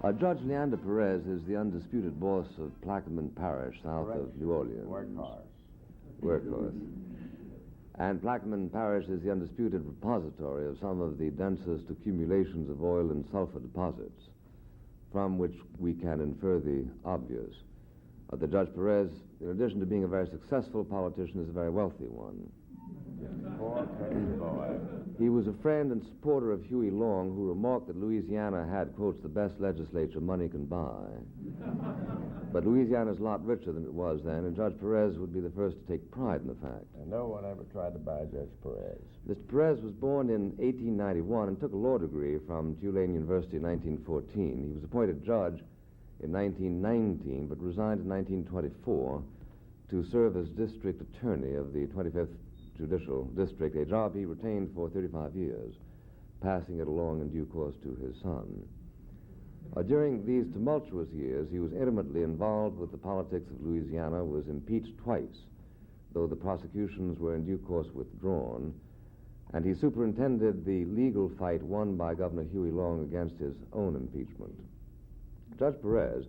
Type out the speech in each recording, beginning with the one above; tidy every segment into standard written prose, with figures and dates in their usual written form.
Judge Leander Perez is the undisputed boss of Plaquemine Parish, south of New Orleans. Workhorse. And Plaquemine Parish is the undisputed repository of some of the densest accumulations of oil and sulfur deposits, from which we can infer the obvious. The Judge Perez, in addition to being a very successful politician, is a very wealthy one. Poor country boy. He was a friend and supporter of Huey Long, who remarked that Louisiana had, quotes, the best legislature money can buy. But Louisiana's a lot richer than it was then, and Judge Perez would be the first to take pride in the fact. And no one ever tried to buy Judge Perez. Mr. Perez was born in 1891 and took a law degree from Tulane University in 1914. He was appointed judge in 1919, but resigned in 1924 to serve as district attorney of the 25th Judicial District, a job he retained for 35 years, passing it along in due course to his son. During these tumultuous years, he was intimately involved with the politics of Louisiana, was impeached twice, though the prosecutions were in due course withdrawn, and he superintended the legal fight won by Governor Huey Long against his own impeachment. Judge Perez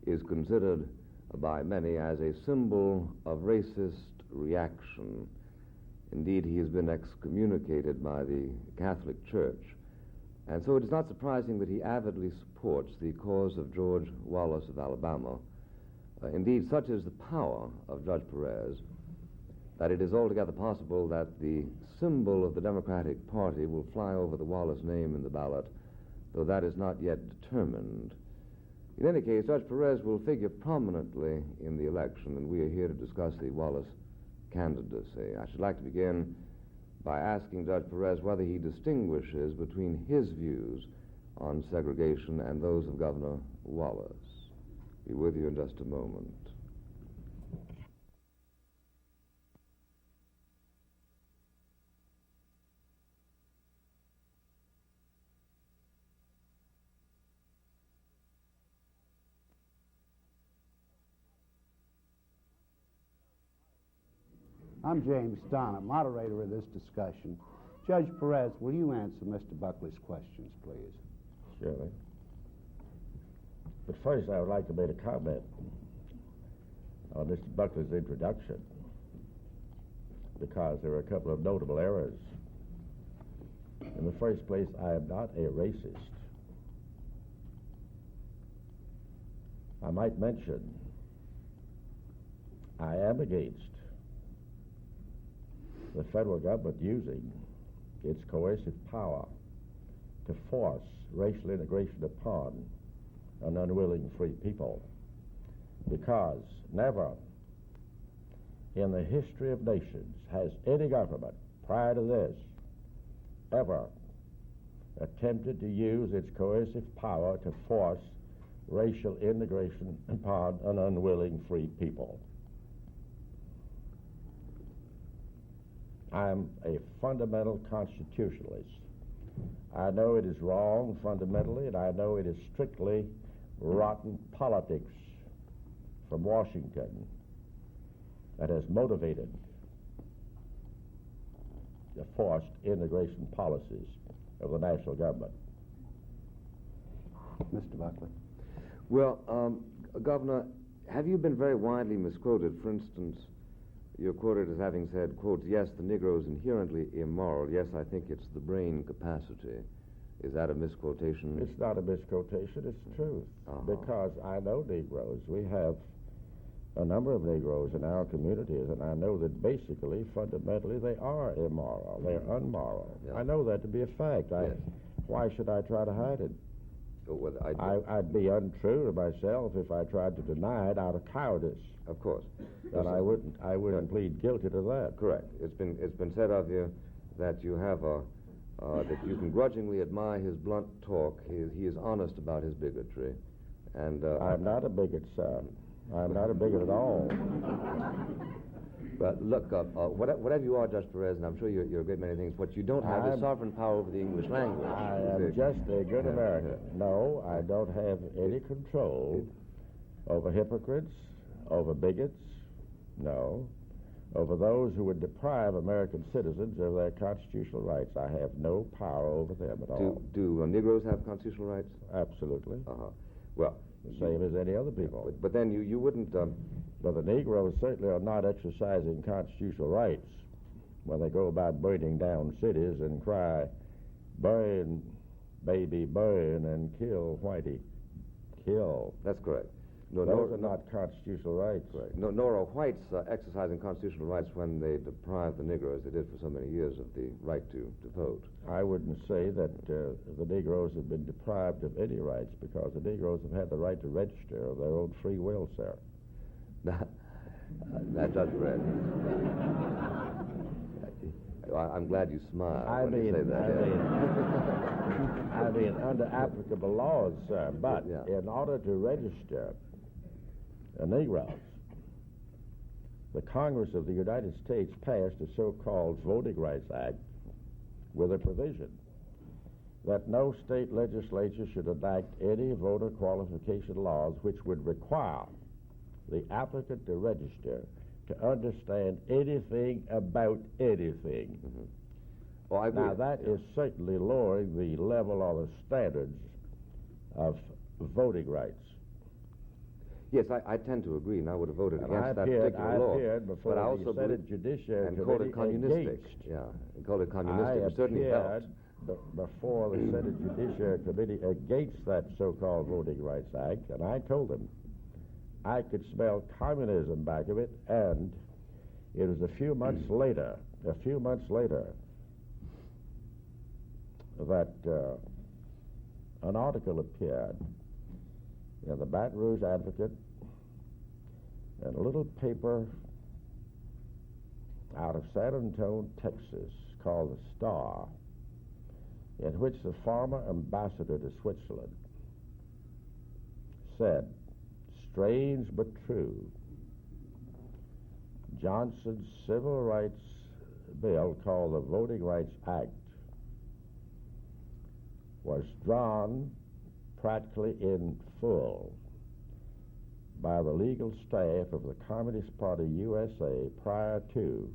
is considered by many as a symbol of racist reaction. Indeed, he has been excommunicated by the Catholic Church. And so it is not surprising that he avidly supports the cause of George Wallace of Alabama. Indeed, such is the power of Judge Perez that it is altogether possible that the symbol of the Democratic Party will fly over the Wallace name in the ballot, though that is not yet determined. In any case, Judge Perez will figure prominently in the election, and we are here to discuss the Wallace candidacy. I should like to begin by asking Judge Perez whether he distinguishes between his views on segregation and those of Governor Wallace. Be with you in just a moment. I'm James Donna, moderator of this discussion. Judge Perez, will you answer Mr. Buckley's questions, please? Surely. But first, I would like to make a comment on Mr. Buckley's introduction, because there are a couple of notable errors. In the first place, I am not a racist. I might mention I am against the federal government using its coercive power to force racial integration upon an unwilling free people, because never in the history of nations has any government prior to this ever attempted to use its coercive power to force racial integration upon an unwilling free people. I'm a fundamental constitutionalist. I know it is wrong fundamentally, and I know it is strictly rotten politics from Washington that has motivated the forced integration policies of the national government. Mr. Buckley. Well, Governor, have you been very widely misquoted? For instance, you're quoted as having said, quote, yes, the Negro is inherently immoral. Yes, I think it's the brain capacity. Is that a misquotation? It's not a misquotation, it's the truth. Because I know Negroes. We have a number of Negroes in our communities, and I know that basically, fundamentally, they are immoral. They're unmoral. Yeah. I know that to be a fact. Yes. Why should I try to hide it? Well, I'd be untrue to myself if I tried to deny it out of cowardice. Of course. And I wouldn't plead guilty to that. Correct. It's been said of you that you have that you can grudgingly admire his blunt talk. He is honest about his bigotry. And I'm not a bigot, sir. I'm not a bigot at all. But look, whatever you are, Judge Perez, and I'm sure you're a great many things, what you don't have is sovereign power over the English language. I am just a good American. No, I don't have any control over hypocrites, over bigots. No. over those who would deprive American citizens of their constitutional rights. I have no power over them at all. Do Negroes have constitutional rights? Absolutely. Well, the same as any other people. But then you wouldn't... But the Negroes certainly are not exercising constitutional rights when they go about burning down cities and cry, burn, baby, burn, and kill, whitey, kill. That's correct. Those are not constitutional rights. Right. Nor are whites exercising constitutional rights when they deprive the Negroes, they did for so many years, of the right to vote. I wouldn't say that the Negroes have been deprived of any rights, because the Negroes have had the right to register of their own free will, sir. Now, Judge Brett, I'm glad you smile when you say that. I mean, under applicable laws, sir, but in order to register Negroes, the Congress of the United States passed a so-called Voting Rights Act with a provision that no state legislature should enact any voter qualification laws which would require the applicant to register to understand anything about anything. Mm-hmm. Well, I agree. Now, that is certainly lowering the level or the standards of voting rights. Yes, I tend to agree, and I would have voted against that particular law. I appeared before the Senate Judiciary and called it communistic. And called it communistic. It certainly helped. Before the Senate Judiciary Committee against that so-called Voting Rights Act, and I told them I could smell communism back of it, and it was a few months later, that an article appeared in the Baton Rouge Advocate and a little paper out of San Antonio, Texas, called The Star, in which the former ambassador to Switzerland said, strange but true, Johnson's civil rights bill, called the Voting Rights Act, was drawn practically in full by the legal staff of the Communist Party USA prior to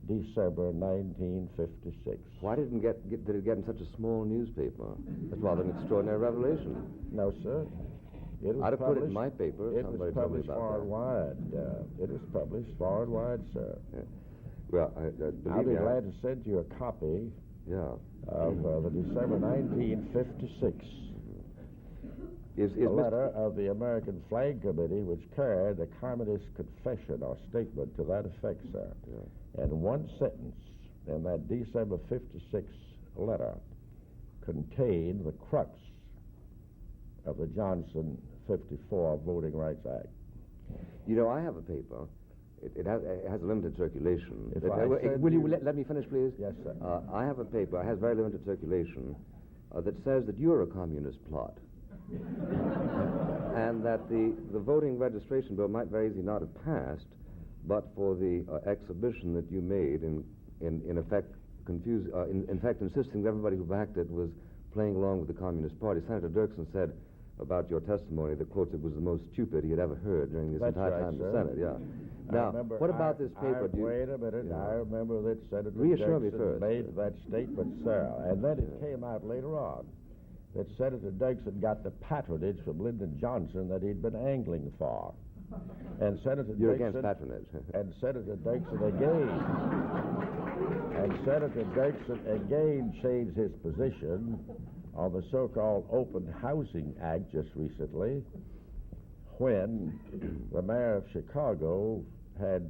December 1956. Why did it get in such a small newspaper? That's rather an extraordinary revelation. No, sir. I'd have put it in my paper. It was published far and wide. It was published far and wide, sir. Yeah. Well, I'll be glad to send you a copy of the December 1956 letter of the American Flag Committee, which carried a communist confession or statement to that effect, sir. Yeah. And one sentence in that December 56 letter contained the crux of the Johnson 54 Voting Rights Act. You know, I have a paper. It has a limited circulation. Will you let me finish, please? Yes, sir. I have a paper. It has very limited circulation that says that you're a communist plot. And that the voting registration bill might very easily not have passed, but for the exhibition that you made in effect insisting that everybody who backed it was playing along with the Communist Party. Senator Dirksen said about your testimony that, quote, it was the most stupid he had ever heard during this entire time in the Senate. Yeah. Now, what about this paper? Wait a minute. Yeah. I remember that Senator Dirksen made that statement, sir. And then it came out later on that Senator Dirksen got the patronage from Lyndon Johnson that he'd been angling for. And Senator You're against patronage. And Senator Dirksen again changed his position on the so-called Open Housing Act just recently, when the mayor of Chicago had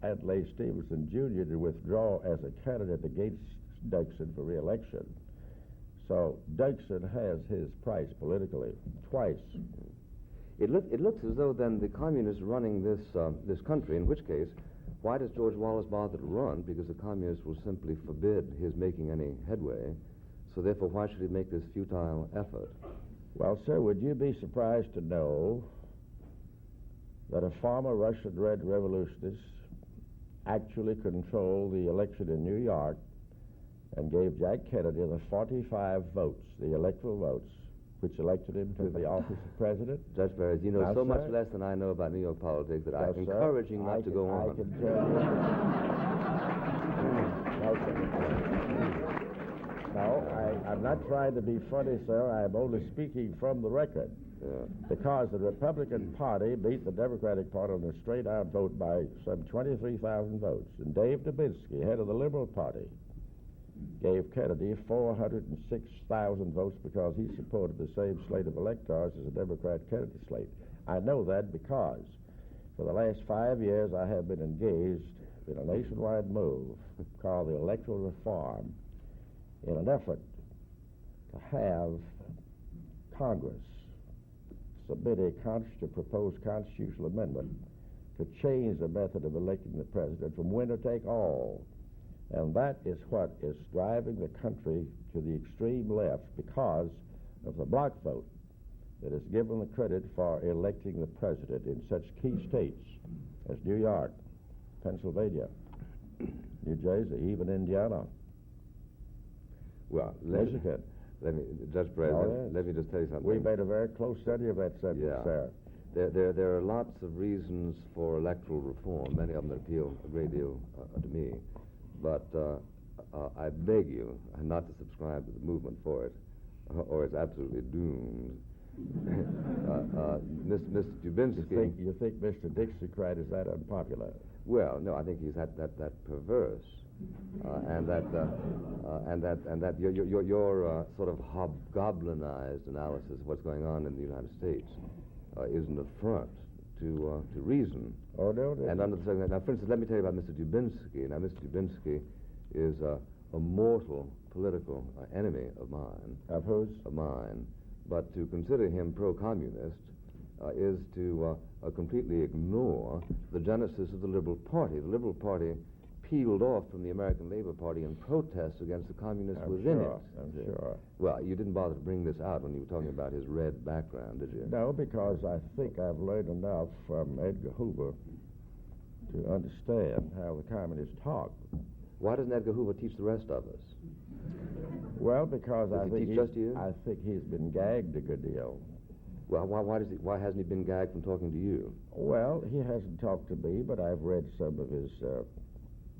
Adlai Stevenson Jr. to withdraw as a candidate against Dirksen for re-election. So Dirksen has his price politically, twice. It looks as though then the communists running this country, in which case, why does George Wallace bother to run? Because the communists will simply forbid his making any headway. So therefore, why should he make this futile effort? Well, sir, would you be surprised to know that a former Russian Red revolutionist actually controlled the election in New York and gave Jack Kennedy the 45 votes, the electoral votes, which elected him to the office of president? Judge Perez, you know Now, so much sir? less than I know about New York politics that I No, sir. encourage you not I to can- go on. I can tell you. No, sir. No, I'm not trying to be funny, sir. I'm only speaking from the record. Yeah. Because the Republican Party beat the Democratic Party on a straight-out vote by some 23,000 votes. And Dave Dubinsky, head of the Liberal Party, gave Kennedy 406,000 votes because he supported the same slate of electors as the Democrat Kennedy slate. I know that because for the last 5 years I have been engaged in a nationwide move called the electoral reform in an effort to have Congress submit a proposed constitutional amendment to change the method of electing the president from winner take all. And that is what is driving the country to the extreme left because of the block vote that is given the credit for electing the president in such key states as New York, Pennsylvania, New Jersey, even Indiana, Well, Michigan. Judge Perez, Oh, yes. let me just tell you something. We made a very close study of that subject, Yeah. sir. There are lots of reasons for electoral reform, many of them that appeal a great deal to me. But I beg you not to subscribe to the movement for it, or it's absolutely doomed. Mr. Dubinsky... You think Mr. Dixiecrat is that unpopular? Well, no, I think he's that perverse, and that your sort of hobgoblinized analysis of what's going on in the United States is an affront to reason. Oh, no. And under the circumstances, now, for instance, let me tell you about Mr. Dubinsky. Now, Mr. Dubinsky is a mortal political enemy of mine. Of whose? Of mine. But to consider him pro-communist is to completely ignore the genesis of the Liberal Party. The Liberal Party peeled off from the American Labor Party in protest against the communists within it. I'm sure. Well, you didn't bother to bring this out when you were talking about his red background, did you? No, because I think I've learned enough from Edgar Hoover to understand how the communists talk. Why doesn't Edgar Hoover teach the rest of us? Well, because Does he teach just you? I think he's been gagged a good deal. Well, why hasn't he been gagged from talking to you? Well, he hasn't talked to me, but I've read some of his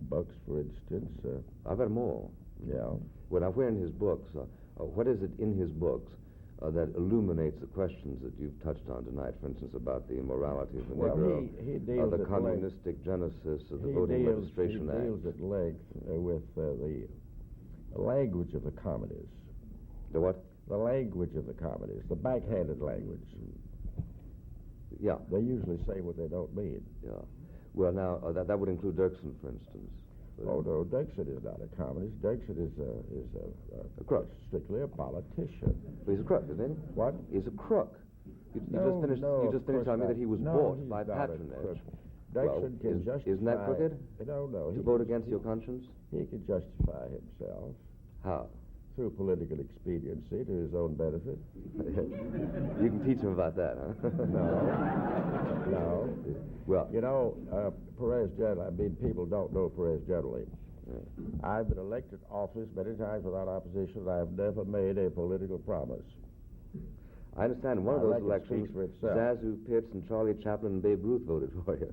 books, for instance. I've read them all. Yeah. Well, now, where in his books, what is it in his books that illuminates the questions that you've touched on tonight, for instance, about the immorality of the Negro, he deals the at communistic genesis of the he Voting deals, Registration he Act? deals at length with the language of the communists. The what? The language of the communists, the backhanded language. Yeah. They usually say what they don't mean. Yeah. Well, now, that would include Dirksen, for instance. Oh, no, Dirksen is not a communist. Dirksen is A crook. strictly a politician. Well, he's a crook, isn't he? What? He's a crook. You No, just of finished course telling me not. that he was No, bought he's by not a patronage. crook. Well, Dirksen can justify... isn't that crooked? No. To vote against your conscience? He can justify himself How? through political expediency to his own benefit. You can teach him about that, huh? No. Well, You know, Perez generally, I mean, people don't know Perez generally. I've been elected office many times without opposition. I have never made a political promise. I understand one of those record elections, speaks for itself. Zazu Pitts and Charlie Chaplin and Babe Ruth voted for you.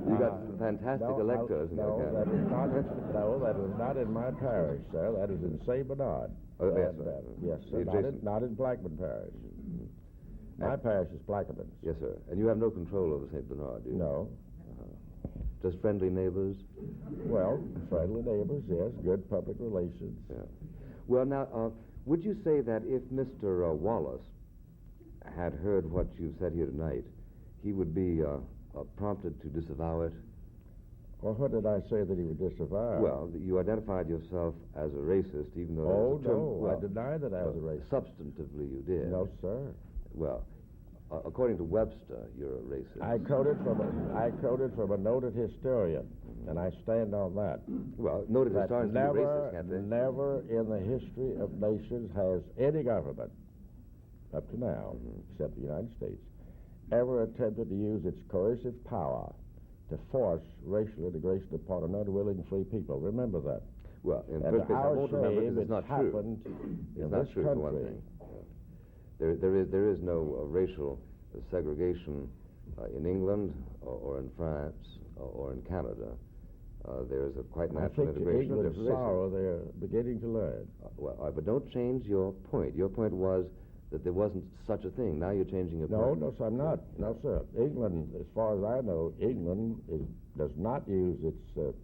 You got fantastic electors in your county. That is not in my parish, sir. That is in St. Bernard. Oh, yes, And, sir. yes, sir. Not in Blackman Parish. My parish is Plaquemines. Yes, sir. And you have no control over St. Bernard, do you? No. Just friendly neighbors? Well, friendly neighbors, yes. Good public relations. Yeah. Well, now, would you say that if Mr. Wallace had heard what you've said here tonight, he would be prompted to disavow it? Well, what did I say that he would disavow? Well, you identified yourself as a racist, even though... Oh, that was a term, no, well, I deny that I was a racist. Substantively, you did. No, sir. Well, according to Webster, you're a racist. I quoted from a noted historian, and I stand on that. Well, noted That historians can be racist, can't they? never in the history of nations has any government, up to now, except the United States, ever attempted to use its coercive power to force racial integration upon an unwilling free people. Remember that. Well, in And first place, I our won't remember shame, because it's not true. happened It's in not this true, for one country. thing. There is no racial segregation in England or in France or in Canada. There is a quite natural integration of different races. Sorrow they're beginning to learn. But don't change your point. Your point was that there wasn't such a thing. Now you're changing your point. No, sir, I'm not. No, sir. England, as far as I know, England does not use its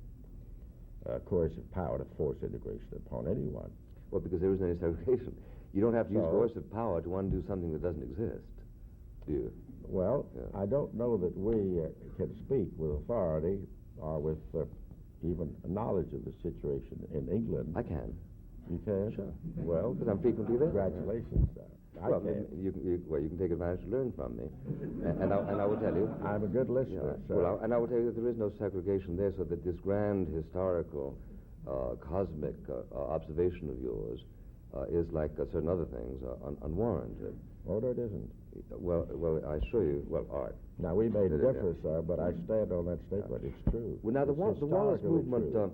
coercive power to force integration upon anyone. Well, because there isn't any segregation. You don't have to use coercive power to undo something that doesn't exist, do you? Well, yeah. I don't know that we can speak with authority or with even knowledge of the situation in England. I can. You can? Sure. Well, because I'm frequently there. Congratulations, sir. Well, you can take advantage to learn from me. And I will tell you. I'm a good listener, sir. Well, and I will tell you that there is no segregation there, so that this grand historical, cosmic observation of yours is like certain other things, unwarranted. Oh, no, it isn't. Well, I assure you. Well, all right. Now, we may differ, sir, but I stand on that statement. It's true. Well, now, the Wallace movement, true.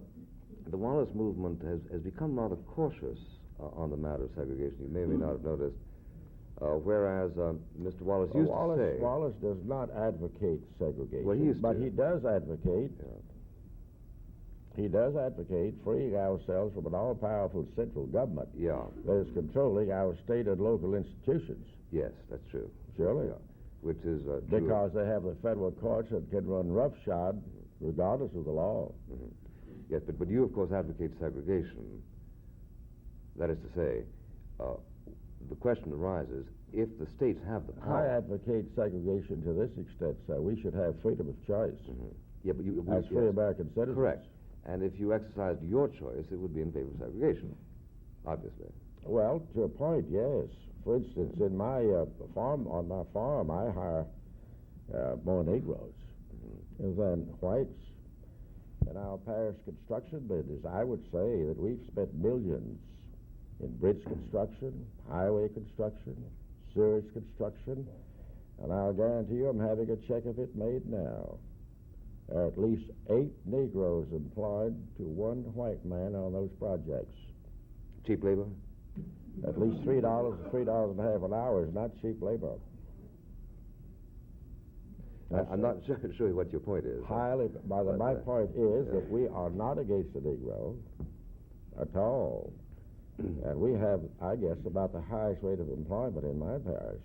The Wallace movement has become rather cautious on the matter of segregation. You may or may not have noticed. Whereas Mr. Wallace used to say... Wallace does not advocate segregation. Well, he used but to. He does advocate... Yeah. He does advocate freeing ourselves from an all-powerful central government that is controlling our state and local institutions. Yes, that's true. Surely. Yeah. Which is because they have the federal courts that can run roughshod regardless of the law. Mm-hmm. Yes, but you, of course, advocate segregation. That is to say, the question arises, if the states have the power... I advocate segregation to this extent, sir. We should have freedom of choice. Mm-hmm. Yeah, but as free American citizens. Correct. And if you exercised your choice, it would be in favor of segregation, obviously. Well, to a point, yes. For instance, in my on my farm, I hire more Negroes than whites. In our parish construction business, I would say that we've spent millions in bridge construction, highway construction, sewage construction, and I'll guarantee you I'm having a check of it made now. There are at least 8 Negroes employed to one white man on those projects. Cheap labor? At least $3 to $3.50 an hour is not cheap labor. I'm not sure what your point is. My point is that we are not against the Negro at all. And we have, I guess, about the highest rate of employment in my parish.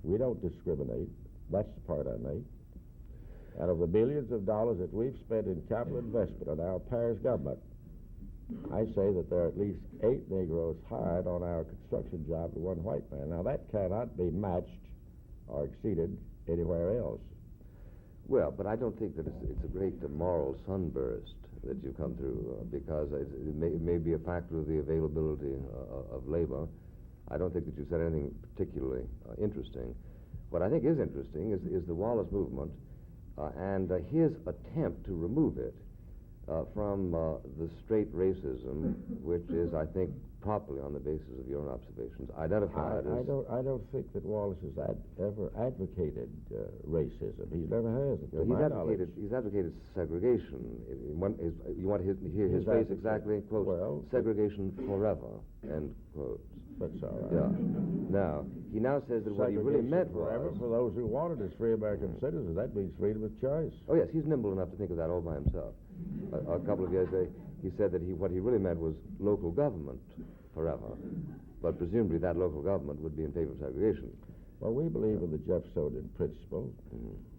We don't discriminate. That's the part I make. And of the billions of dollars that we've spent in capital investment on our parish government, I say that there are at least 8 Negroes hired on our construction job to one white man. Now, that cannot be matched or exceeded anywhere else. Well, but I don't think that it's a great moral sunburst that you come through because it may be a factor of the availability of labor. I don't think that you said anything particularly interesting. What I think is interesting is the Wallace movement and his attempt to remove it from the straight racism, which is, I think, properly on the basis of your own observations, identified as... I don't think that Wallace has ever advocated racism. He never has. He's advocated segregation. You want to hear his phrase exactly? Quote, well, segregation forever, end quote. That's all right. Yeah. Now, he now says that what he really meant was... forever for those who wanted as free American citizens. That means freedom of choice. Oh, yes, he's nimble enough to think of that all by himself. A couple of years ago, he said that what he really meant was local government forever, but presumably that local government would be in favor of segregation. Well, we believe in the Jeffersonian principle.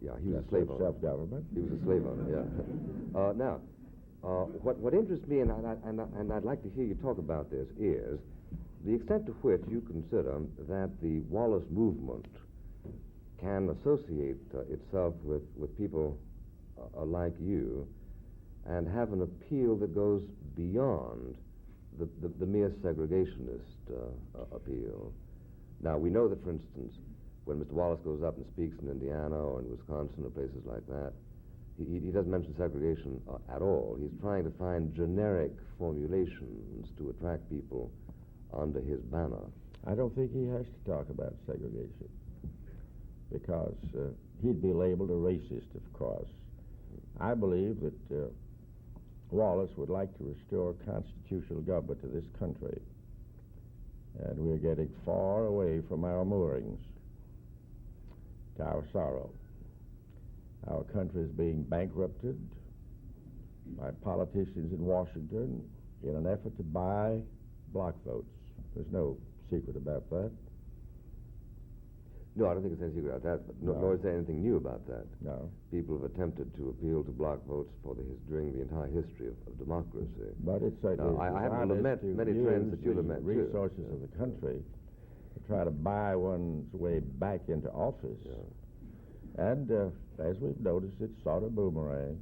Yeah, he was a slave owner. Self-government. He was a slave owner, yeah. Now, what interests me, and I'd like to hear you talk about this, is the extent to which you consider that the Wallace movement can associate itself with people like you and have an appeal that goes beyond the mere segregationist appeal. Now, we know that, for instance, when Mr. Wallace goes up and speaks in Indiana or in Wisconsin or places like that, he doesn't mention segregation at all. He's trying to find generic formulations to attract people under his banner. I don't think he has to talk about segregation because he'd be labeled a racist, of course. I believe that Wallace would like to restore constitutional government to this country. and we're getting far away from our moorings, to our sorrow. Our country is being bankrupted by politicians in Washington in an effort to buy block votes. There's no secret about that. No, I don't think it's any secret about that, but nor is there anything new about that. No. People have attempted to appeal to block votes during the entire history of democracy. But it's I happen to lament many trends that you lament, too. Resources of the country to try to buy one's way back into office. Yeah. And as we've noticed, it's sort of boomerangs.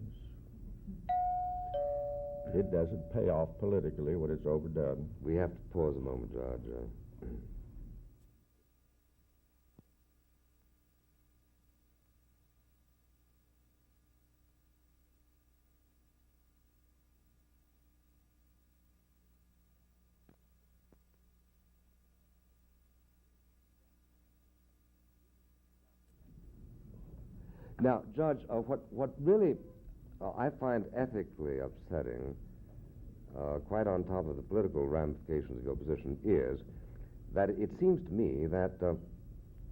It doesn't pay off politically when it's overdone. We have to pause a moment, George. Now, Judge, what really I find ethically upsetting, quite on top of the political ramifications of your position, is that it seems to me that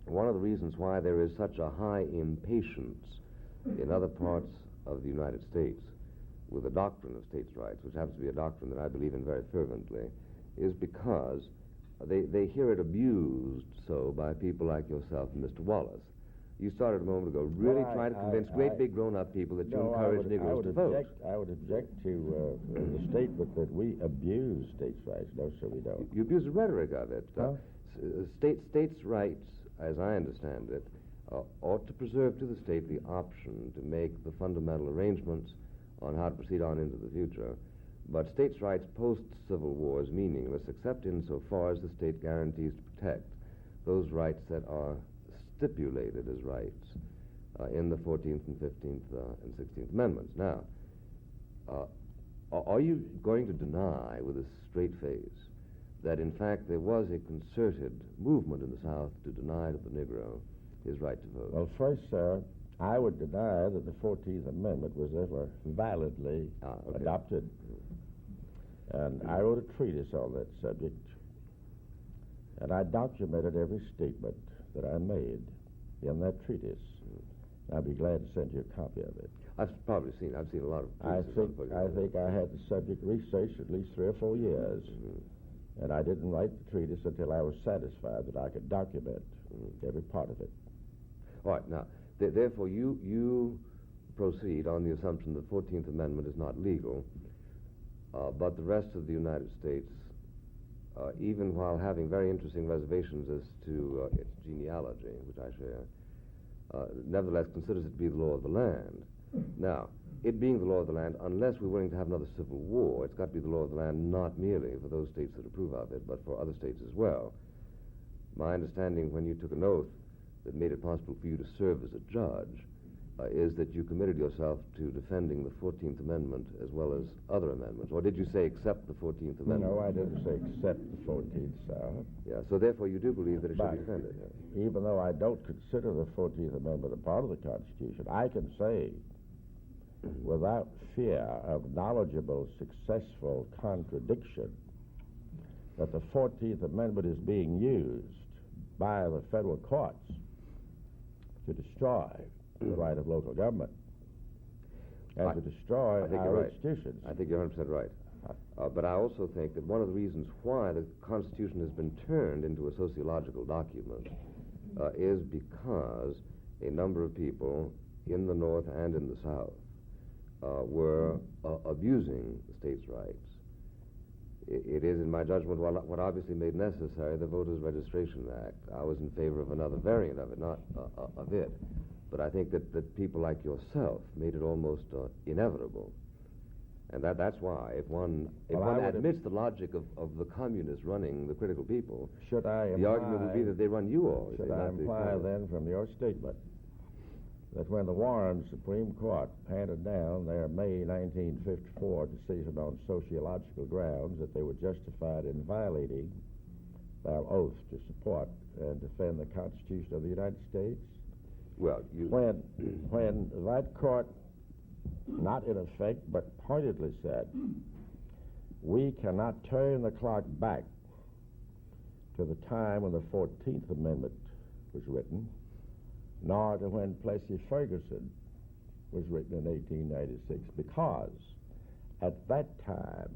one of the reasons why there is such a high impatience in other parts of the United States with the doctrine of states' rights, which happens to be a doctrine that I believe in very fervently, is because they hear it abused so by people like yourself and Mr. Wallace. You started a moment ago really trying to convince great big grown-up people that you encourage Negroes to vote. I would object to the statement that we abuse states' rights. No, sir, we don't. You abuse the rhetoric of it. Huh? States' rights, as I understand it, ought to preserve to the state the option to make the fundamental arrangements on how to proceed on into the future. But states' rights post-Civil War is meaningless except insofar as the state guarantees to protect those rights that are stipulated as rights in the 14th and 15th and 16th Amendments. Now, are you going to deny with a straight face that, in fact, there was a concerted movement in the South to deny to the Negro his right to vote? Well, first, sir, I would deny that the 14th Amendment was ever validly adopted. And I wrote a treatise on that subject, and I documented every statement that I made in that treatise. I'd be glad to send you a copy of it. I've seen a lot of I think I had the subject researched at least 3 or 4 years, and I didn't write the treatise until I was satisfied that I could document every part of it. All right, now, therefore, you proceed on the assumption the 14th Amendment is not legal, but the rest of the United States, even while having very interesting reservations as to its genealogy, which I share, nevertheless considers it to be the law of the land. Now, it being the law of the land, unless we're willing to have another civil war, it's got to be the law of the land not merely for those states that approve of it, but for other states as well. My understanding when you took an oath that made it possible for you to serve as a judge is that you committed yourself to defending the 14th Amendment as well as other amendments. Or did you say except the 14th Amendment? No, I didn't say except the 14th, sir. Yeah, so therefore you do believe that it should be defended. Even though I don't consider the 14th Amendment a part of the Constitution, I can say without fear of knowledgeable, successful contradiction that the 14th Amendment is being used by the federal courts to destroy the right of local government and to destroy our institutions. I think you're 100% right. But I also think that one of the reasons why the Constitution has been turned into a sociological document is because a number of people in the North and in the South were abusing states' rights. It is, in my judgment, what obviously made necessary the Voters Registration Act. I was in favor of another variant of it, not of it. But I think that people like yourself made it almost inevitable. And that's why, if one admits the logic of the communists running the critical people, the argument would be that they run you all. Should I imply then from your statement that when the Warren Supreme Court handed down their May 1954 decision on sociological grounds that they were justified in violating their oath to support and defend the Constitution of the United States? Well, when that court, not in effect, but pointedly said, we cannot turn the clock back to the time when the 14th Amendment was written, nor to when Plessy Ferguson was written in 1896, because at that time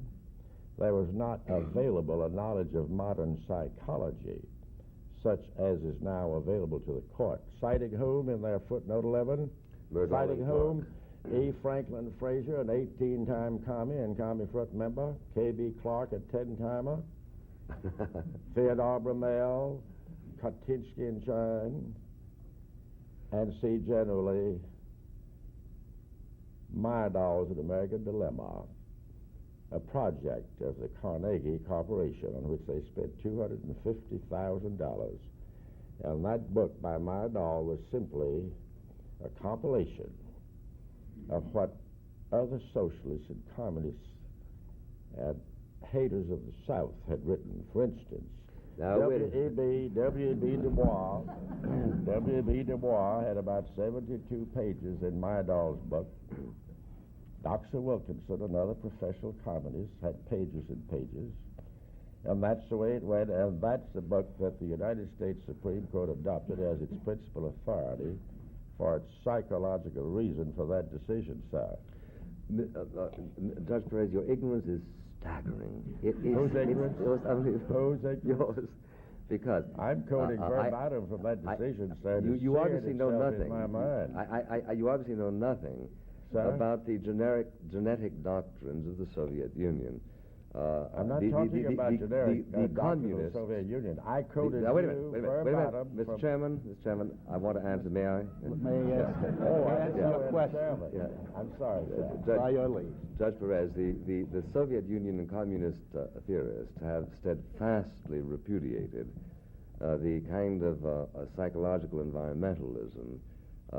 there was not available a knowledge of modern psychology such as is now available to the court. Citing whom in their footnote 11? Citing whom? E. Franklin Frazier, an 18-time commie and commie front member, K.B. Clark, a 10-timer, Theodore Bromell, Kotinsky and Shine, and C. Generally Myrdal's An American Dilemma, a project of the Carnegie Corporation on which they spent $250,000. And that book by Myrdal was simply a compilation of what other socialists and communists and haters of the South had written. For instance, W.E.B. Du Bois had about 72 pages in Myrdal's book. Dr. Wilkinson, another professional communist, had pages and pages. And that's the way it went, and that's the book that the United States Supreme Court adopted as its principal authority for its psychological reason for that decision, sir. Judge Perez, your ignorance is staggering. Whose ignorance? Whose ignorance? Yours. Because I'm quoting verbatim from that decision, sir. You obviously know nothing. In my mind. You obviously know nothing, sir, about the genetic doctrines of the Soviet Union. I'm not talking about generic doctrines of the Soviet Union. I quoted wait a minute. Mr. Chairman, I want to answer. May I? May I ask your question? Yeah. I'm sorry, sir. By your leave. Judge Perez, the Soviet Union and communist theorists have steadfastly repudiated the kind of psychological environmentalism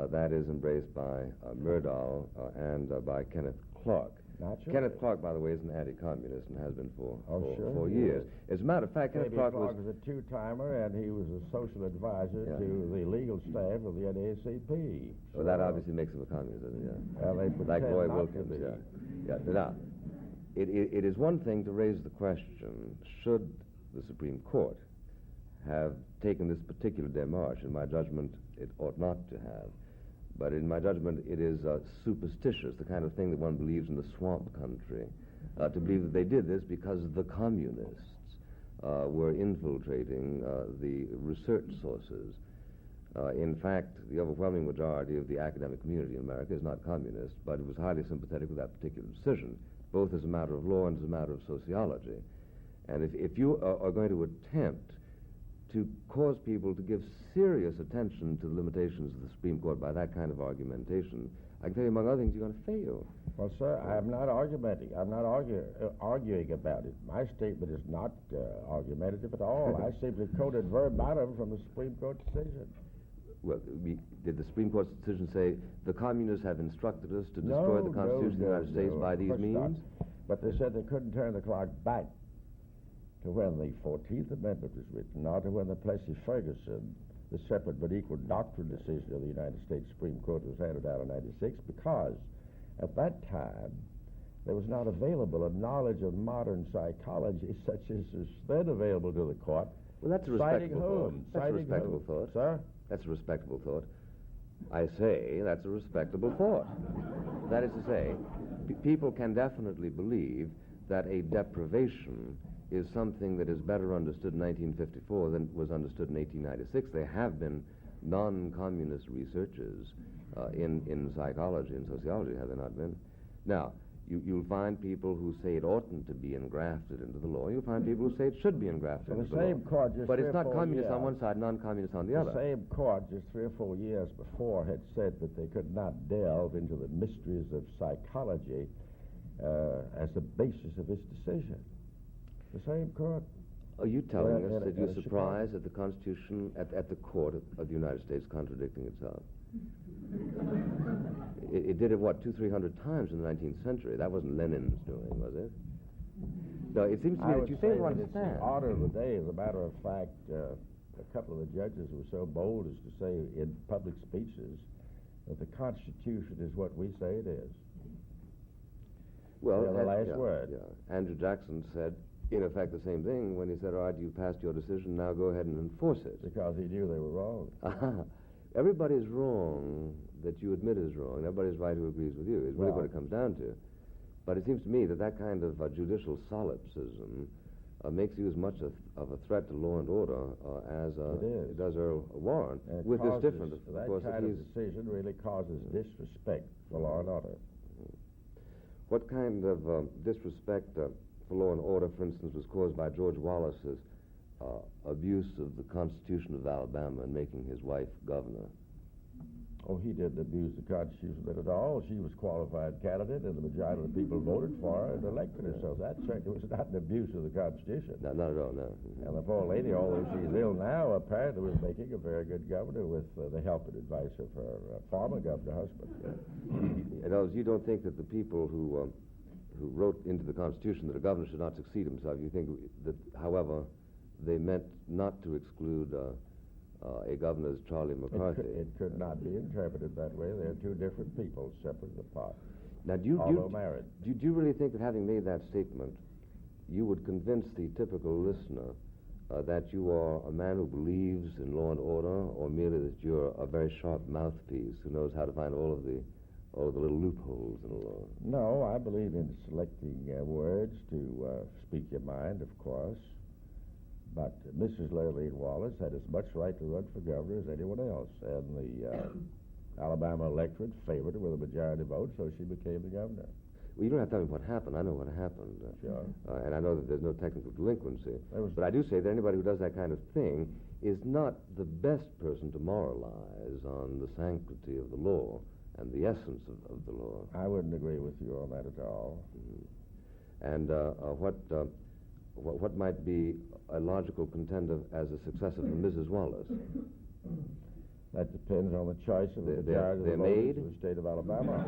that is embraced by Myrdal and by Kenneth Clark. Naturally. Kenneth Clark, by the way, is an anti-communist and has been for sure, years. As a matter of fact, Kenneth Clark was a two-timer, and he was a social advisor to the legal staff of the NAACP. Well, that obviously makes him a communist, doesn't it? Yeah. Well, they like Roy not Wilkins, to be. Yeah. Now, it is one thing to raise the question, should the Supreme Court have taken this particular démarche? In my judgment, it ought not to have. But in my judgment, it is superstitious, the kind of thing that one believes in the swamp country, to believe that they did this because the communists were infiltrating the research sources. In fact, the overwhelming majority of the academic community in America is not communist, but it was highly sympathetic with that particular decision, both as a matter of law and as a matter of sociology. And if you are going to attempt to cause people to give serious attention to the limitations of the Supreme Court by that kind of argumentation, I can tell you, among other things, you're going to fail. Well, sir, I'm not arguing. I'm not arguing about it. My statement is not argumentative at all. I simply quoted verbatim from the Supreme Court decision. Well, did the Supreme Court's decision say the communists have instructed us to destroy the Constitution of the United States by these means? Not. But they said they couldn't turn the clock back to when the 14th Amendment was written, not to when the Plessy Ferguson, the separate but equal doctrine decision of the United States Supreme Court was handed out in 96, because at that time there was not available a knowledge of modern psychology such as is then available to the court. Well, that's a respectable thought. That's a respectable thought. Sir? That's a respectable thought. I say that's a respectable thought. That is to say, people can definitely believe that a deprivation is something that is better understood in 1954 than was understood in 1896. There have been non-communist researchers in psychology and sociology, have there not been? Now, you'll find people who say it oughtn't to be engrafted into the law. You'll find people who say it should be engrafted into the law. Court just but it's not communist on one side, non-communist on the other. The same court just 3 or 4 years before had said that they could not delve into the mysteries of psychology as the basis of its decision. The same court. Are you telling us that you're surprised at the Constitution, at the court of the United States contradicting itself? It did it, 200-300 times in the 19th century. That wasn't Lenin's doing, was it? No, it seems to me that you fail to understand. It's the order of the day. As a matter of fact, a couple of the judges were so bold as to say in public speeches that the Constitution is what we say it is. Well, the last word. Yeah. Andrew Jackson said in effect, the same thing when he said, all right, you passed your decision, now go ahead and enforce it. Because he knew they were wrong. Everybody's wrong that you admit is wrong, and everybody's right who agrees with you. It's really what it comes down to. But it seems to me that that kind of judicial solipsism makes you as much of a threat to law and order as it does Earl Warren. With this difference, of course, that kind of decision really causes disrespect for law and order. What kind of disrespect for law and order, for instance, was caused by George Wallace's abuse of the Constitution of Alabama and making his wife governor? Oh, he didn't abuse the Constitution at all. She was a qualified candidate, and the majority of the people voted for her and elected her. So that certainly was not an abuse of the Constitution. No, not at all, no. And the poor lady, although she's ill now, apparently was making a very good governor with the help and advice of her former governor husband. In other words, you don't think that the people who wrote into the Constitution that a governor should not succeed himself, you think that, however, they meant not to exclude a governor as Charlie McCarthy. It could not be interpreted that way. They're two different people, separate and apart, now, although married. Do you really think that having made that statement, you would convince the typical listener that you are a man who believes in law and order, or merely that you're a very sharp mouthpiece who knows how to find all of the little loopholes in the law? No, I believe in selecting words to speak your mind, of course. But Mrs. Lurleen Wallace had as much right to run for governor as anyone else, and the Alabama electorate favored her with a majority vote, so she became the governor. Well, you don't have to tell me what happened. I know what happened. Sure. And I know that there's no technical delinquency. But I do say that anybody who does that kind of thing is not the best person to moralize on the sanctity of the law and the essence of the law. I wouldn't agree with you on that at all. Mm-hmm. And what might be a logical contender as a successor for Mrs. Wallace? That depends on the choice of the majority of the voters of the state of Alabama.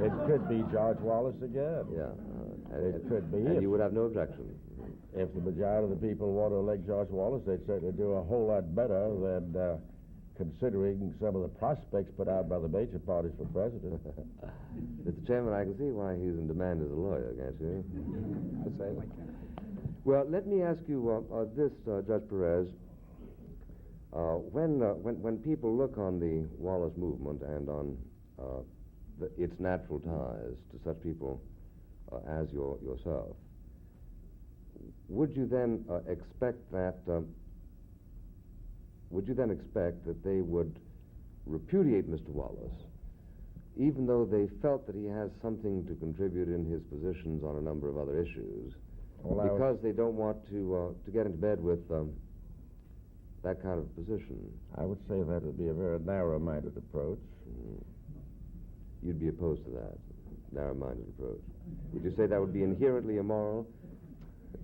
It could be George Wallace again. Yeah. It could be. And you would have no objection. If the majority of the people want to elect George Wallace, they'd certainly do a whole lot better than considering some of the prospects put out by the major parties for president. Mr. Chairman, I can see why he's in demand as a lawyer, can't you? Well, let me ask you this, Judge Perez. When people look on the Wallace movement and on its natural ties to such people as yourself, would you then expect that they would repudiate Mr. Wallace, even though they felt that he has something to contribute in his positions on a number of other issues, because they don't want to get into bed with that kind of position? I would say that would be a very narrow-minded approach. You'd be opposed to that narrow-minded approach? Would you say that would be inherently immoral?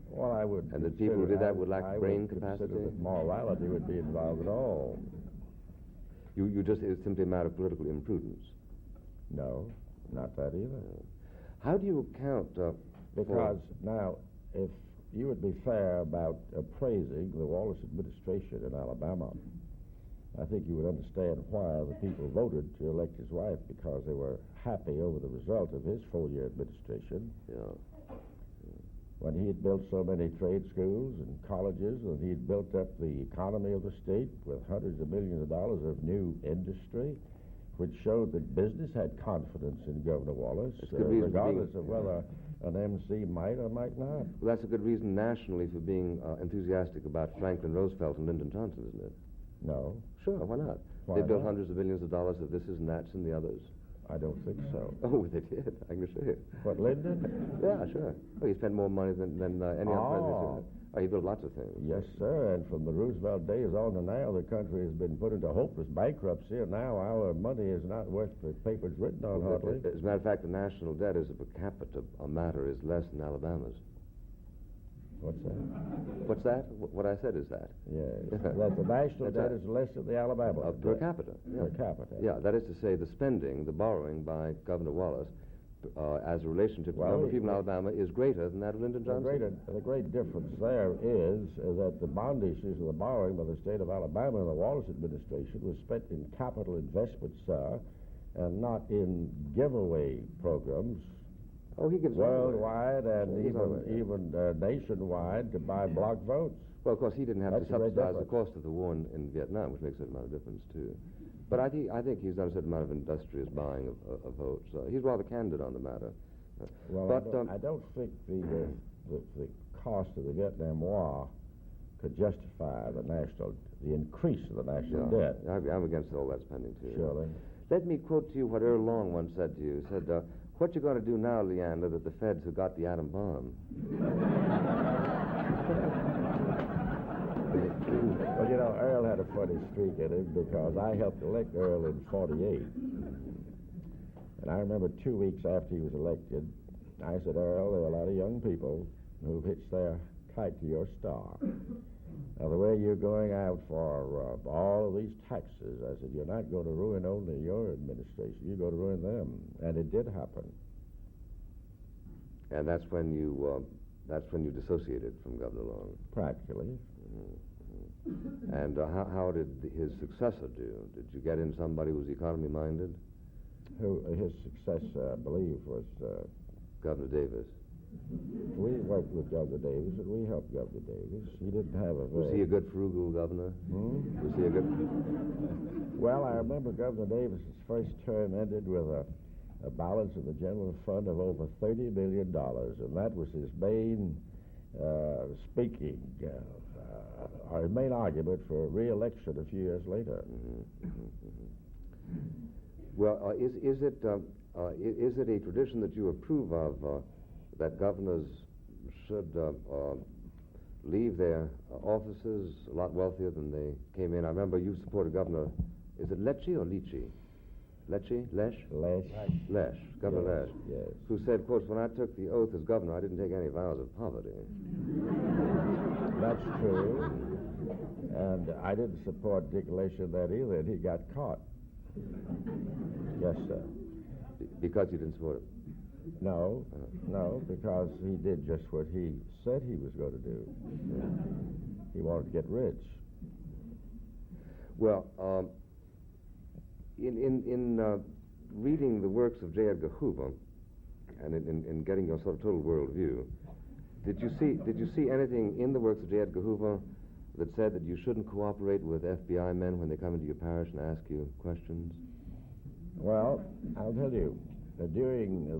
Well, I would. And that people who did that would lack brain capacity? I would consider that morality would be involved at all. It's simply a matter of political imprudence? No, not that either. How do you account because now, if you would be fair about appraising the Wallace administration in Alabama, I think you would understand why the people voted to elect his wife, because they were happy over the result of his 4-year administration. Yeah. When he had built so many trade schools and colleges, and he had built up the economy of the state with hundreds of millions of dollars of new industry, which showed that business had confidence in Governor Wallace, regardless of whether an MC might or might not. Well, that's a good reason nationally for being enthusiastic about Franklin Roosevelt and Lyndon Johnson, isn't it? No. Sure, why not? They built hundreds of millions of dollars of this and that's and the others. I don't think so. Oh, they did. I can assure you. What, Lyndon? Yeah, sure. Oh, he spent more money than any other president. Oh, he built lots of things. Yes, sir. And from the Roosevelt days on to now, the country has been put into hopeless bankruptcy, and now our money is not worth the paper it's written on, hardly. As a matter of fact, the national debt as a per capita matter is less than Alabama's. What's that? What's that? What I said is that. Yes. That the national debt is less than the Alabama per capita. Yeah. Per capita. Yeah, that is to say the spending, the borrowing by Governor Wallace as a relationship to the number of people in Alabama is greater than that of Lyndon Johnson. The great difference there is that the bond issues of the borrowing by the state of Alabama in the Wallace administration was spent in capital investments, sir, and not in giveaway programs Oh, he gives worldwide and He's even nationwide to buy block votes. Well, of course, he didn't have That's to a great subsidize the difference. cost of the war in Vietnam, which makes a certain amount of difference, too. But I think he's done a certain amount of industrious buying of votes. He's rather candid on the matter. Well, but I don't think the cost of the Vietnam War could justify the increase of the national debt. I'm against all that spending, too. Surely. Let me quote to you what Earl Long once said to you. He said, what you going to do now, Leander, that the feds have got the atom bomb? Well, you know, Earl had a funny streak in him because I helped elect Earl in 48. And I remember 2 weeks after he was elected, I said, Earl, there are a lot of young people who've hitched their kite to your star. Now, the way you're going out for all of these taxes, I said, you're not going to ruin only your administration. You're going to ruin them. And it did happen. And that's when you dissociated from Governor Long. Practically. And how did his successor do? Did you get in somebody who was economy-minded? His successor, I believe, was... Governor Davis. We worked with Governor Davis, and we helped Governor Davis. He didn't have a very... Was he a good frugal governor? Was he a good... Well, I remember Governor Davis's first term ended with a balance in the general fund of over $30 million, and that was his main speaking, our main argument for re-election a few years later. Well, is it a tradition that you approve of that governors should leave their offices a lot wealthier than they came in? I remember you supported Governor, is it Lecce or Lecce? Lecce? Lesh? Lesh. Governor Lesh. Yes. Who said, quote, when I took the oath as governor, I didn't take any vows of poverty. That's true. And I didn't support Dick Lesh in that either, and he got caught. Yes, sir. Because you didn't support him? No, because he did just what he said he was going to do. He wanted to get rich. Well, in reading the works of J. Edgar Hoover and in getting your sort of total worldview, did you see anything in the works of J. Edgar Hoover that said that you shouldn't cooperate with FBI men when they come into your parish and ask you questions? Well, I'll tell you, during the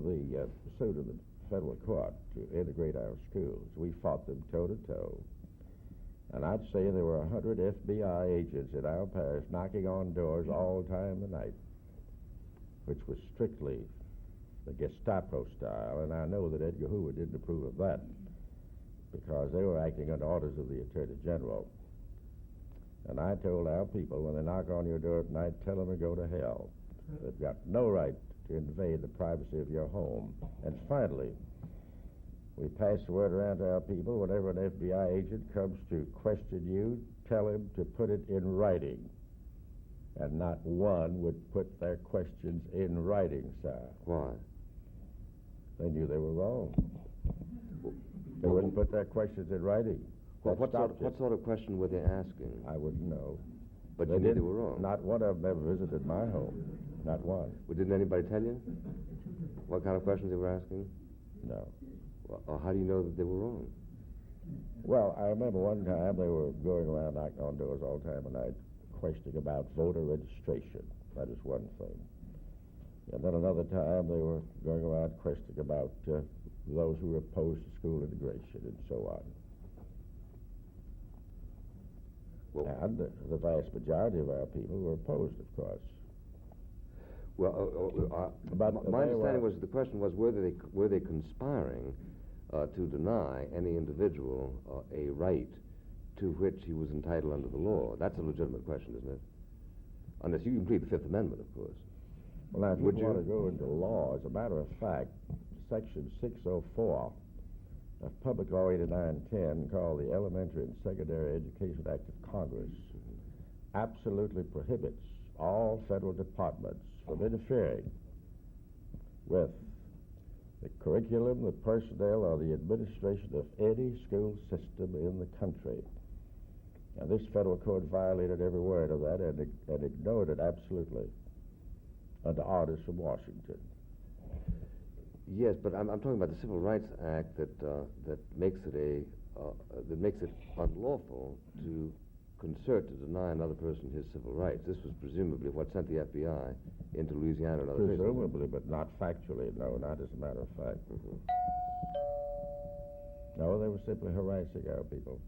pursuit of the federal court to integrate our schools, we fought them toe-to-toe. And I'd say there were 100 FBI agents in our parish knocking on doors all time of night, which was strictly the Gestapo style, and I know that Edgar Hoover didn't approve of that because they were acting under orders of the Attorney General. And I told our people, when they knock on your door at night, tell them to go to hell. They've got no right to invade the privacy of your home. And finally, we pass the word around to our people, whenever an FBI agent comes to question you, tell him to put it in writing. And not one would put their questions in writing, sir. Why? They knew they were wrong. They wouldn't put their questions in writing. Well, what sort of question were they asking? I wouldn't know. But you knew they were wrong? Not one of them ever visited my home. Not one. Well, didn't anybody tell you what kind of questions they were asking? No. Well, how do you know that they were wrong? Well, I remember one time they were going around knocking on doors all time of night, questioning about voter registration. That is one thing. And then another time they were going around questioning about those who were opposed to school integration and so on. Well, and the vast majority of our people were opposed, of course. Well, my understanding was the question was were they conspiring to deny any individual a right to which he was entitled under the law? That's a legitimate question, isn't it? Unless you can plead the Fifth Amendment, of course. Well, now, if you want to go into law, as a matter of fact, Section 604 of Public Law 8910, called the Elementary and Secondary Education Act of Congress, absolutely prohibits all federal departments from interfering with the curriculum, the personnel, or the administration of any school system in the country. And this federal code violated every word of that and ignored it absolutely under orders from Washington. Yes, but I'm talking about the Civil Rights Act that makes it unlawful to concert to deny another person his civil rights. This was presumably what sent the FBI into Louisiana and other places. Presumably, but not factually. No, not as a matter of fact. No, they were simply harassing our people.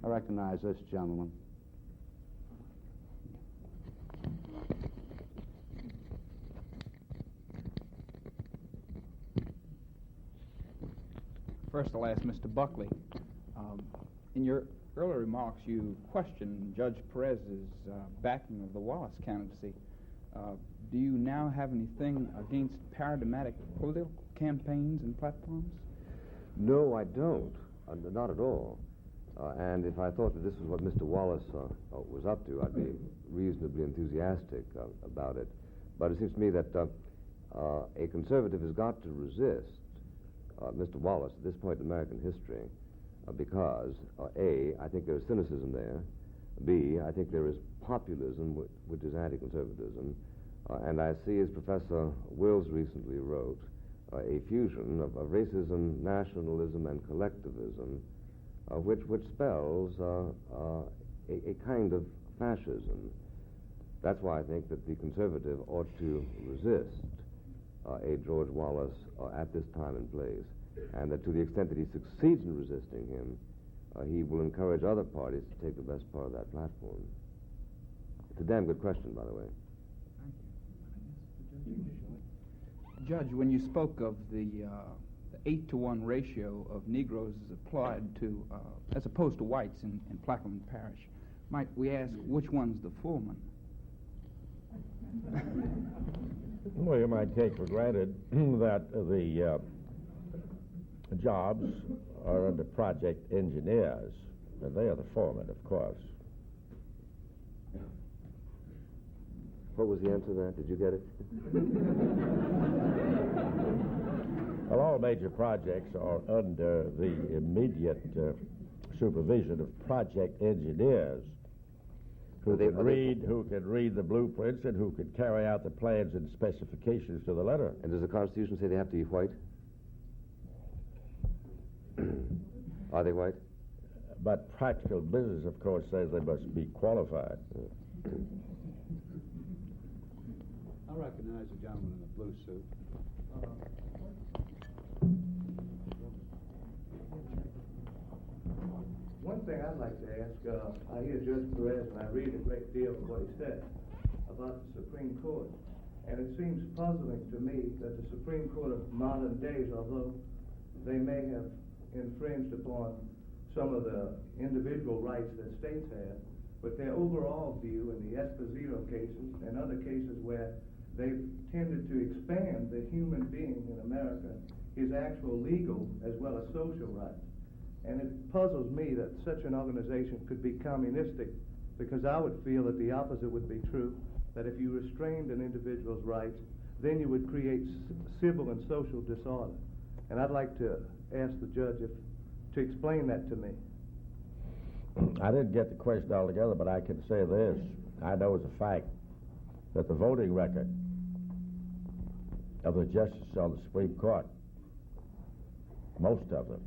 I recognize this gentleman. First, I'll ask Mr. Buckley. In your earlier remarks, you questioned Judge Perez's backing of the Wallace candidacy. Do you now have anything against paradigmatic political campaigns and platforms? No, I don't. Not at all. And if I thought that this was what Mr. Wallace was up to, I'd be reasonably enthusiastic about it. But it seems to me that a conservative has got to resist Mr. Wallace at this point in American history because, A, I think there's cynicism there. B, I think there is populism, which is anti-conservatism. And I see, as Professor Wills recently wrote, a fusion of racism, nationalism, and collectivism, which spells a kind of fascism. That's why I think that the conservative ought to resist a George Wallace at this time and place, and that to the extent that he succeeds in resisting him, he will encourage other parties to take the best part of that platform. It's a damn good question, by the way. Thank you. Judge, when you spoke of the 8-to-1 ratio of Negroes as applied to, as opposed to whites in Plaquemine Parish, might we ask which one's the foreman? Well, you might take for granted that the jobs are under project engineers, and they are the foreman, of course. What was the answer to that? Did you get it? Well, all major projects are under the immediate supervision of project engineers who can read the blueprints and who can carry out the plans and specifications to the letter. And does the Constitution say they have to be white? Are they white? But practical business, of course, says they must be qualified. I recognize the gentleman in the blue suit. One thing I'd like to ask, I hear Judge Perez and I read a great deal of what he said about the Supreme Court. And it seems puzzling to me that the Supreme Court of modern days, although they may have infringed upon some of the individual rights that states have, but their overall view in the Esposito cases and other cases where they've tended to expand the human being in America, his actual legal as well as social rights. And it puzzles me that such an organization could be communistic, because I would feel that the opposite would be true, that if you restrained an individual's rights, then you would create civil and social disorder. And I'd like to ask the judge to explain that to me. I didn't get the question altogether, but I can say this. I know as a fact that the voting record of the justices on the Supreme Court, most of them,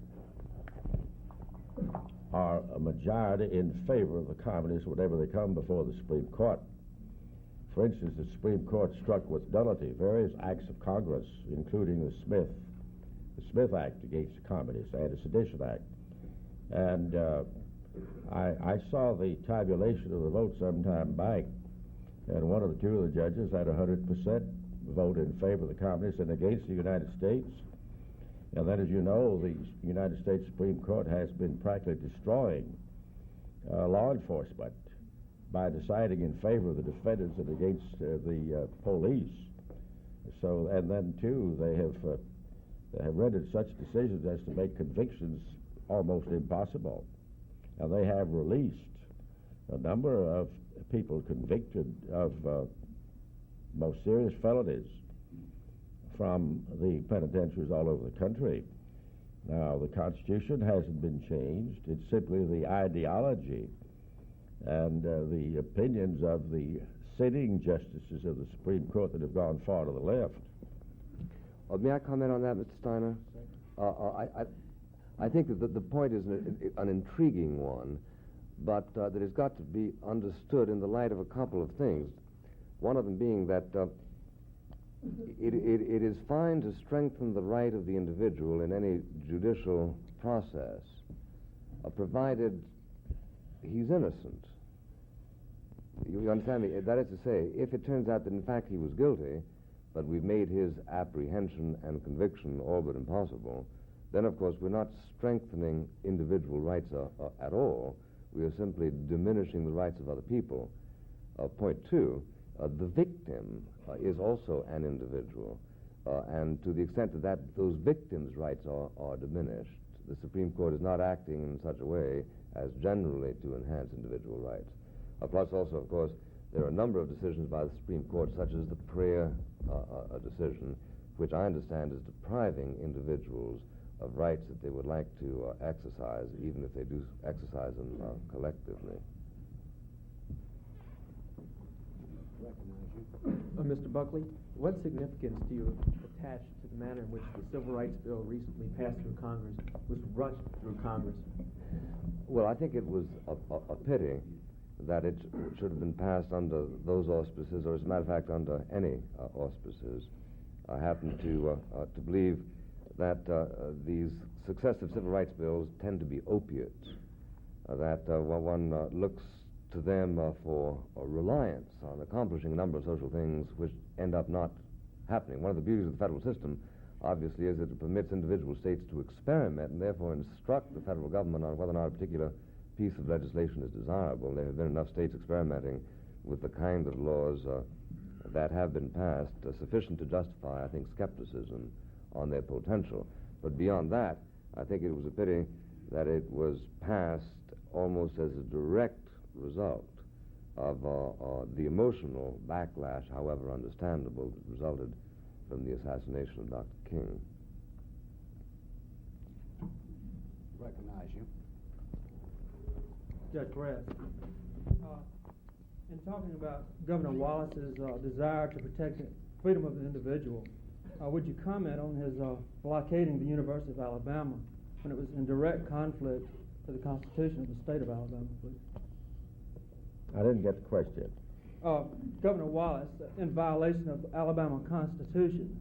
are a majority in favor of the communists whenever they come before the Supreme Court. For instance, the Supreme Court struck with nullity various acts of Congress, including the Smith Act against the communists and the Sedition Act. And I saw the tabulation of the vote some time back, and one of the two of the judges had 100% vote in favor of the communists and against the United States. And then, as you know, the United States Supreme Court has been practically destroying law enforcement by deciding in favor of the defendants and against the police. So, and then too, they have rendered such decisions as to make convictions almost impossible. And they have released a number of people convicted of most serious felonies from the penitentiaries all over the country. Now, the Constitution hasn't been changed. It's simply the ideology and the opinions of the sitting justices of the Supreme Court that have gone far to the left. May I comment on that, Mr. Steiner? I think that the point is an intriguing one, but that has got to be understood in the light of a couple of things. One of them being that it is fine to strengthen the right of the individual in any judicial process, provided he's innocent. You understand me? That is to say, if it turns out that in fact he was guilty, but we've made his apprehension and conviction all but impossible, then of course we're not strengthening individual rights at all. We are simply diminishing the rights of other people. Point two, the victim is also an individual, and to the extent that those victims' rights are diminished, the Supreme Court is not acting in such a way as generally to enhance individual rights. Plus also, of course, there are a number of decisions by the Supreme Court, such as the prayer decision, which I understand is depriving individuals of rights that they would like to exercise, even if they do exercise them collectively. Mr. Buckley, what significance do you attach to the manner in which the Civil Rights Bill recently passed through Congress was rushed through Congress? Well, I think it was a pity that it should have been passed under those auspices, or as a matter of fact, under any auspices. I happen to believe that these successive civil rights bills tend to be opiates, that one looks to them for reliance on accomplishing a number of social things which end up not happening. One of the beauties of the federal system, obviously, is that it permits individual states to experiment and therefore instruct the federal government on whether or not a particular piece of legislation is desirable. There have been enough states experimenting with the kind of laws that have been passed sufficient to justify, I think, skepticism on their potential. But beyond that, I think it was a pity that it was passed almost as a direct result of the emotional backlash, however understandable, that resulted from the assassination of Dr. King. Recognize you. Judge Perez, in talking about Governor Wallace's desire to protect the freedom of the individual, would you comment on his blockading the University of Alabama when it was in direct conflict with the Constitution of the state of Alabama, please? I didn't get the question. Governor Wallace, in violation of the Alabama Constitution,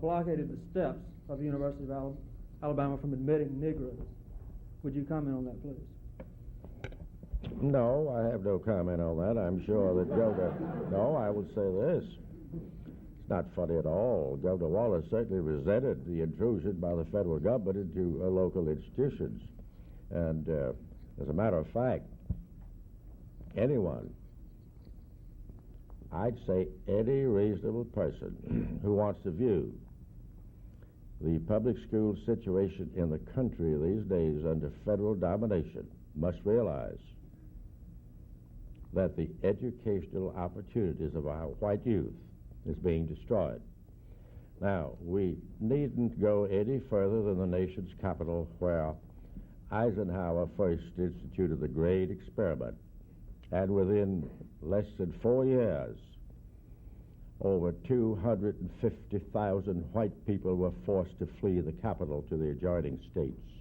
blockaded the steps of the University of Alabama from admitting Negroes. Would you comment on that, please? No, I have no comment on that. I'm sure that no, I would say this. It's not funny at all. Governor Wallace certainly resented the intrusion by the federal government into local institutions. And as a matter of fact, anyone, I'd say any reasonable person who wants to view the public school situation in the country these days under federal domination must realize that the educational opportunities of our white youth is being destroyed. Now, we needn't go any further than the nation's capital, where Eisenhower first instituted the great experiment, and within less than 4 years, over 250,000 white people were forced to flee the capital to the adjoining states.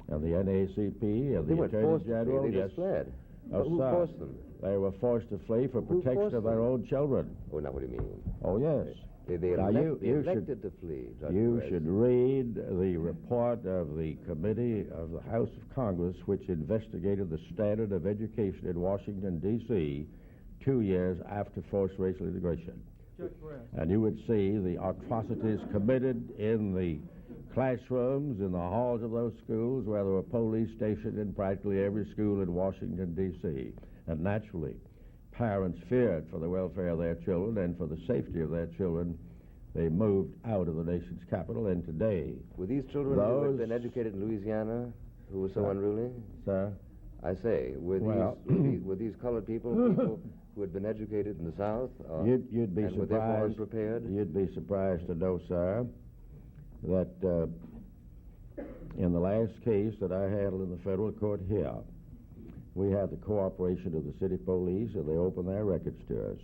And the NAACP and the Attorney General, they just fled. Who forced them? They were forced to flee for protection of their own children. Oh, now what do you mean? Oh, yes. They elected to flee. You should read the report of the Committee of the House of Congress, which investigated the standard of education in Washington, D.C., 2 years after forced racial integration. Judge Perez. And you would see the atrocities committed in the classrooms in the halls of those schools where there were police stationed in practically every school in Washington, D.C. And naturally, parents feared for the welfare of their children and for the safety of their children. They moved out of the nation's capital, and today... Were these children who had been educated in Louisiana who were so unruly? Sir? I say, were these colored people who had been educated in the South? You'd be and surprised. Were therefore unprepared? You'd be surprised to know, sir, that in the last case that I handled in the federal court here, we had the cooperation of the city police, and they opened their records to us.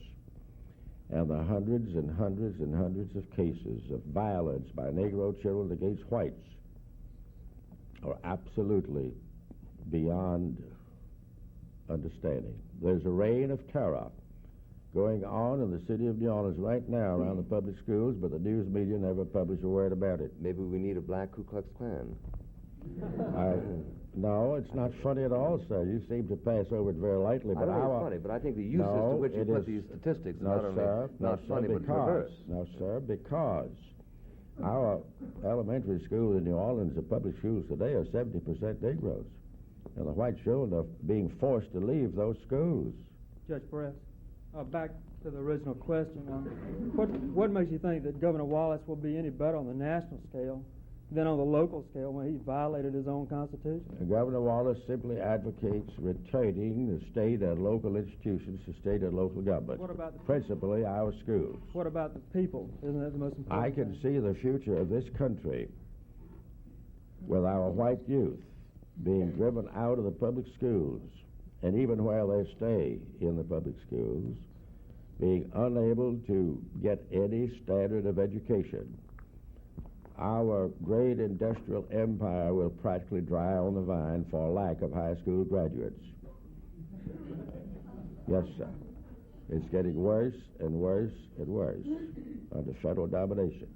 And the hundreds and hundreds and hundreds of cases of violence by Negro children against whites are absolutely beyond understanding. There's a reign of terror going on in the city of New Orleans right now around the public schools, but the news media never publish a word about it. Maybe we need a black Ku Klux Klan. No, it's not funny at all, sir. You seem to pass over it very lightly. I don't think it's funny, but I think the uses to which you put these statistics are not funny, but perverse. No, sir, because our elementary schools in New Orleans, the public schools today, are 70% Negroes. And the white children are being forced to leave those schools. Judge Perez, back to the original question. What makes you think that Governor Wallace will be any better on the national scale than on the local scale when he violated his own Constitution? Governor Wallace simply advocates returning the state and local institutions to state and local government, principally our schools. What about the people? Isn't that the most important I can see the future of this country with our white youth being driven out of the public schools, and even while they stay in the public schools, being unable to get any standard of education. Our great industrial empire will practically dry on the vine for lack of high school graduates. Yes, sir. It's getting worse and worse and worse under federal domination.